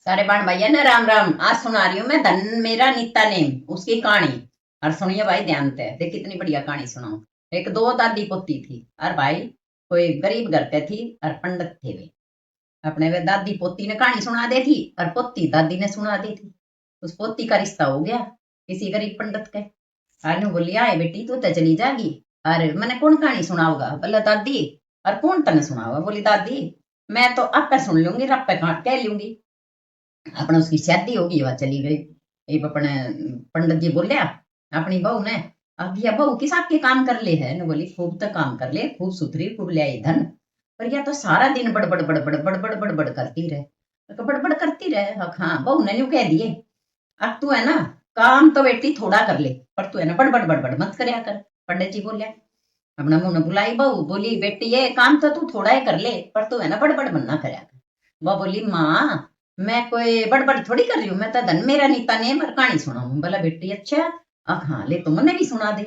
सारे बाण भैया ना राम राम। आज सुना रही हूँ मैं धन मेरा नीता नेम उसकी कहानी। और सुनिए भाई ध्यान से, देख कितनी बढ़िया कहानी सुनाऊं। एक दो दादी पोती थी और भाई कोई गरीब घर पे थी और पंडित थे वे। अपने वे दादी पोती ने कहानी सुना दी थी और पोती दादी ने सुना दी थी। उस पोती का रिश्ता हो गया किसी गरीब पंडित के। आने बोली आए बेटी तू तो चली जागी। अरे मैंने कौन कहानी सुनाऊंगा बोला दादी। और कौन तने सुनाऊंगा बोली दादी। मैं तो आपे सुन लूंगी रप्पे काट कह लूंगी। अपने उसकी शादी होगी वह चली गई। एक अपने पंडित जी बोलिया अपनी बहू ने अब यह बहू किस आपके काम कर ले है न बोली खूब तो काम कर ले खूब सुथरी खूब ले आई धन। पर यह तो सारा दिन बड़बड़ बड़बड़ बड़बड़ बड़बड़ करती रहे। तो बड़बड़ करती रहे हाँ बहू ने यूं कह दिए अब तू है ना काम तो बेटी थोड़ा कर ले पर तू है ना बड़बड़ बड़बड़ मत करया कर। पंडित जी बोलिया अपना मुंह ने बुलाई बहू बोली बेटी ये काम तो तू थोड़ा ही कर ले पर तू है ना बड़बड़ मत ना करया कर। वह बोली माँ मैं कोई बड़बड़ थोड़ी कर रही हूँ मैं तो धन मेरा नीता ने मर कहानी सुनाऊं बोला बेटी अच्छा। हाँ ले तो मैंने भी सुना दे।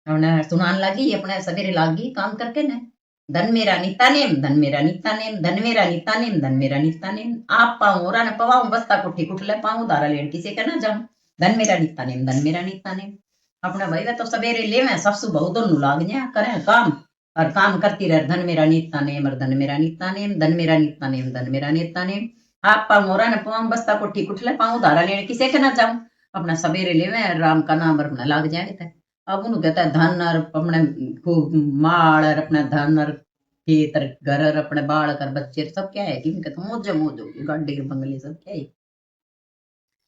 हमने सुनान लगी अपने सवेरे लागी काम करके ने धन मेरा नीता नेम धन मेरा नीता नेम धन मेरा नीता नेम धन मेरा नीता नेम आप पाऊं और न पवाऊं बस्ता कुठी कुठले पाऊं दारा लेन किसी के ना जाऊं। धन मेरा नीता नेम धन मेरा नीता नेम। अपने भाई वे तो सवेरे ले मैं सासू बहू दोनों लाग गया करें काम और काम करती रहे धन मेरा नीता नेम और धन मेरा नीता नेम धन मेरा नीता नेम धन मेरा नीता नेम। आप पाऊं मोरा न पाऊं बस्ता कुठी कुठले पाऊं धारा लेने किसे के ना जाऊं। अपना सवेरे ले राम का नाम और अपना लाग जाएंगे। अब उन्होंने कहता है धन और अपने खूब माल और अपना धन और खेत और घर और अपने बाल कर बच्चे सब क्या है कि इनके तो मौज मौज होगी गाड़ी बंगले सब क्या है।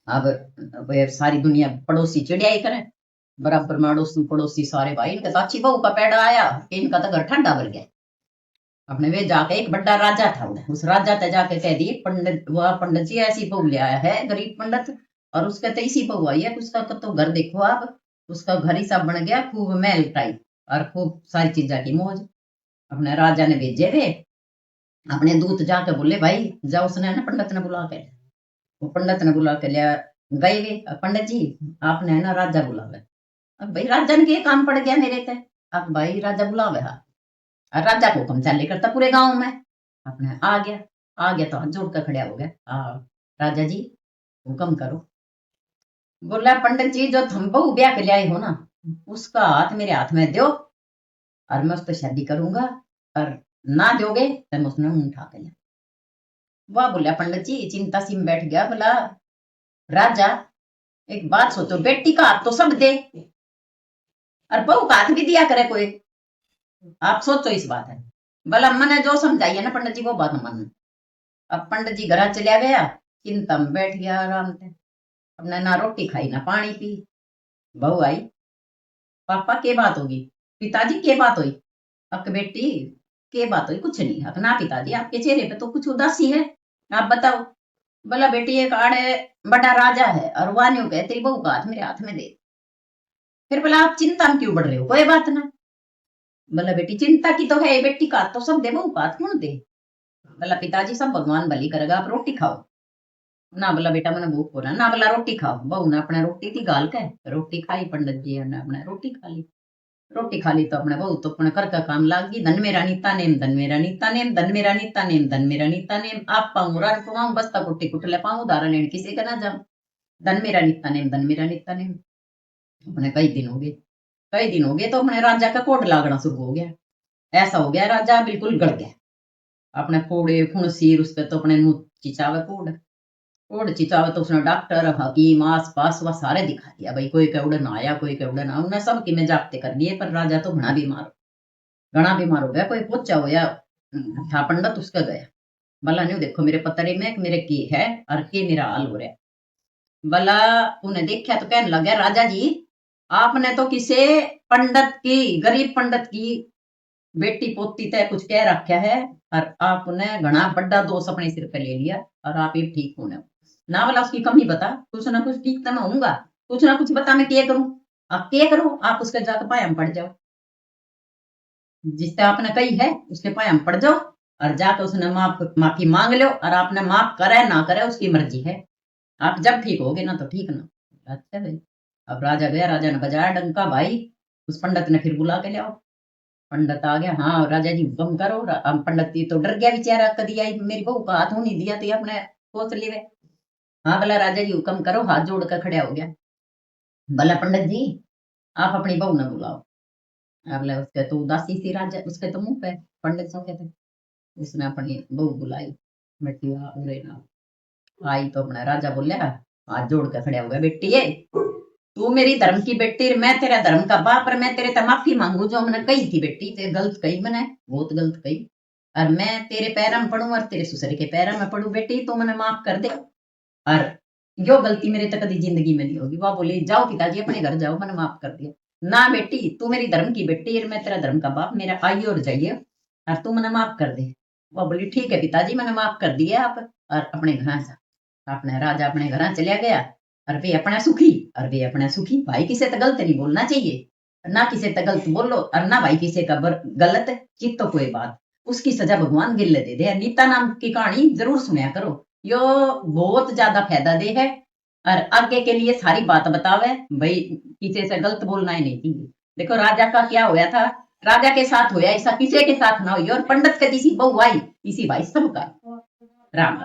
अब ये सारी दुनिया पड़ोसी चिड़िया ही करे बराबर में अड़ोसी पड़ोसी सारे भाई इनका तो अच्छी बहू का पैड़ा आया इनका तो घर ठंडा भर गया। अपने वे जाके एक बड़ा राजा था उस राजा ते जाके कह दी पंडित वह पंडित जी ऐसी बहू ले आया है गरीब पंडित और उसका तो इसी बहू आई है उसका तो घर देखो आप उसका घर ही सब बन गया खूब महल टाइप और खूब सारी चीजा की मौज। अपने राजा ने भेजे वे अपने दूत जाके बोले भाई जाओ उसने ना पंडित ने बुला के वो पंडित ने बुला के लिया गए वे पंडित जी आपने है ना राजा बुलावे। अब भाई राजा ने के काम पड़ गया मेरे पे। अब भाई राजा बुलावे हाँ और राजा को हुक्म चाले करता पूरे गांव में। अपने आ गया तो हाथ जोड़ कर खड़ा हो गया हाँ राजा जी हुक्म करो। बोला पंडित जी जो तुम बहू ब्याह के लिए हो ना उसका हाथ मेरे हाथ में दो और मैं उस पर शादी करूंगा और ना दोगे तो मैं उसने मुंह उठा के लिया। वाह बोला पंडित जी चिंता सी में बैठ गया बोला राजा एक बात सोचो बेटी का हाथ तो सब दे और बहू का हाथ भी दिया करे कोई। आप सोचो इस बात है बोला मैंने जो समझाई है ना पंडित जी वो बात मन। अब पंडित जी घर चलिया गया चिंता में बैठ गया आराम से अपने ना रोटी खाई ना पानी पी। बहू आई पापा के बात होगी पिताजी के बात हुई। अक बेटी के बात हुई कुछ नहीं अक ना पिताजी आपके चेहरे पे तो कुछ उदासी है आप बताओ। बोला बेटी एक आड़े बड़ा राजा है और वानियों कह तेरी बहू का हाथ मेरे हाथ में दे। फिर बोला आप चिंता में क्यों बढ़ रहे हो कोई बात ना। बोला बेटी चिंता की तो है बेटी का हाथ तो सब दे बहू का हाथ कौन दे। बोला पिताजी सब भगवान भली करेगा आप रोटी खाओ। ना बोला बेटा मैंने भूख हो रहा ना बोला रोटी खाओ बहू ने अपने रोटी थी गाल के रोटी खाई पंडित जी ने अपने रोटी खा ली। रोटी खा ली तो अपने बहू तो अपने कर का काम लाग गई धन मेरा नीता नेम धन मेरा नीता नेम धन मेरा नीता नेम धन मेरा नीता नेम आप पाऊं राज पाऊं बस्ता कुट्टी कुटले पाऊं उदाहरण लेने किसी का ना जाऊं। धन मेरा नीता नेम धन मेरा नीता नेम। अपने कई दिन हो गए तो अपने राजा का कोड लागना शुरू हो गया। ऐसा हो गया राजा बिल्कुल गड़ गया अपने फोड़े फुणसीर उस पर तो अपने मुंह चिचावे कोड कोड चिचावे तो उसने डॉक्टर हकीम आस पास वह सारे दिखा दिया भाई कोई केवड़न आया कोई केवड़न आया उन्हें सब की में जागते कर दिए पर राजा तो घना बीमार हो गया कोई पोचा होया था पंडित उसका गया। भला नहीं देखो मेरे पतरे में मेरे की है और के मेरा हाल हो रहा है। भला उन्हें देखा तो कहने लगा राजा जी आपने तो किसे पंडित की गरीब पंडित की बेटी पोती तय कुछ कह रखा है और आपने घना बड़ा दोष अपने सिर पे ले लिया और आप ये ठीक होने ना वाला उसकी कमी बता कुछ ना कुछ ठीक तो मैं होऊंगा कुछ ना कुछ बता मैं क्या करूं। आप क्या करो आप उसके जाकर पाया पड़ जाओ जिससे आपने कही है उसके पाया पड़ जाओ और जाकर उसने माफी मांग लो और आपने माफ करे ना करे उसकी मर्जी है आप जब ठीक होगे ना तो ठीक ना। अच्छा भाई अब राजा गया राजा ने बजाया डंका भाई उस पंडित ने फिर बुला के ले आओ। पंडित आ गया हाँ राजा जी हुक्म करो पंडित तो डर गया बेचारा कदी आई मेरी बहू का हाथ नहीं दिया तो अपने सोच लिए हाँ बोला राजा जी हुक्म करो, हाथ जोड़ कर खड़ा हो गया। बोला पंडित जी आप अपनी बहू न बुलाओ। बोला उसके तो उदासी सी राजा, उसके तो मुंह पे पंडित सो कहते। उसने अपनी बहू बुलाई, बेटी उरे ना आई तो अपना राजा बोलिया, हाथ जोड़ कर खड़ा हो गया, बेटी है तू मेरी धर्म की बेटी, मैं तेरा धर्म का बाप, और मैं तेरे से माफी मांगू जो मैंने कही थी बेटी, ते गलत कही मैंने, बहुत गलत कही, और मैं तेरे पैरों में पड़ू और तेरे ससुर के पैरों में पड़ू बेटी, तो मैंने माफ कर दे, और यो गलती मेरे तक कभी जिंदगी में नहीं होगी। वह बोली जाओ पिताजी अपने घर जाओ, मैंने माफ कर दिया। ना बेटी तू मेरी धर्म की बेटी और मैं तेरा धर्म का बाप, मेरा आइए और जाइए और तू मैंने माफ कर दे। वह बोली ठीक है पिताजी मैंने माफ कर दिया आप, और अपने घर जा। अपने राजा अपने घर चलिया गया, और वे अपना सुखी, और वे अपना सुखी। भाई किसी से गलत नहीं बोलना चाहिए, ना किसी से गलत बोलो, और ना भाई किसी का गलत चित तो कोई बात, उसकी सजा भगवान गिल्ले दे दे। नीता नाम की कहानी जरूर सुनया करो, यो बहुत ज्यादा फायदा दे है, और आगे के लिए सारी बात बतावे भाई, किसी से गलत बोलना ही नहीं चाहिए। देखो राजा का क्या होया था, राजा के साथ होया ऐसा किसी के साथ ना हो, और पंडित के किसी बहू आई किसी भाई सबका राम।